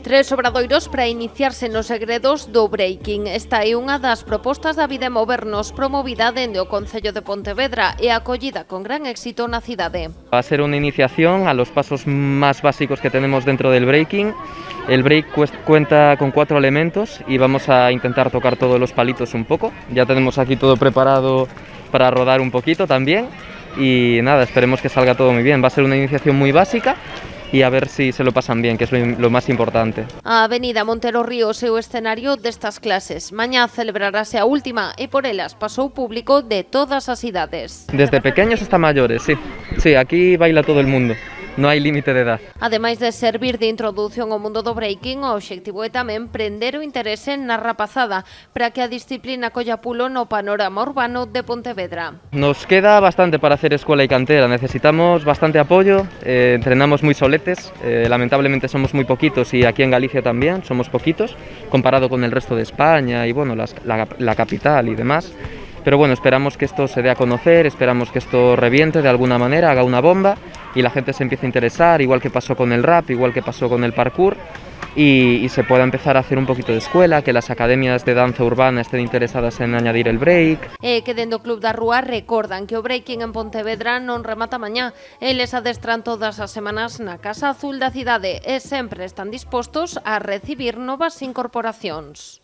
3 obradoiros para iniciarse nos segredos do breaking. Esta é unha das propostas da Vida e Movernos promovida dende o Concello de Pontevedra e acollida con gran éxito na cidade. Va a ser una iniciación a los pasos más básicos que tenemos dentro del breaking. El break cuenta con 4 elementos y vamos a intentar tocar todos los palitos un poco. Ya tenemos aquí todo preparado para rodar un poquito también y nada, esperemos que salga todo muy bien. Va a ser una iniciación muy básica y a ver si se lo pasan bien, que es lo más importante. A Avenida Montero Ríos é o escenario destas clases. Mañá celebrarase a última e por elas pasou público de todas as idades. Desde pequeños hasta mayores, sí. Sí, aquí baila todo el mundo. No hai límite de edad. Ademais de servir de introdución ao mundo do breaking, o obxectivo é tamén prender o interese na rapazada para que a disciplina colla pulo no panorama urbano de Pontevedra. Nos queda bastante para hacer escuela y cantera, necesitamos bastante apoyo, entrenamos muy soletes, lamentablemente somos muy poquitos y aquí en Galicia también somos poquitos, comparado con el resto de España y bueno, la capital y demás. Pero bueno, esperamos que esto se dé a conocer, esperamos que esto reviente de alguna manera, haga una bomba y la gente se empiece a interesar, igual que pasó con el rap, igual que pasó con el parkour, y se pueda empezar a hacer un poquito de escuela, que las academias de danza urbana estén interesadas en añadir el break. E que dentro do Club da Rúa recordan que o breaking en Pontevedra non remata mañá. Eles adestran todas as semanas na Casa Azul da cidade e sempre están dispostos a recibir novas incorporacións.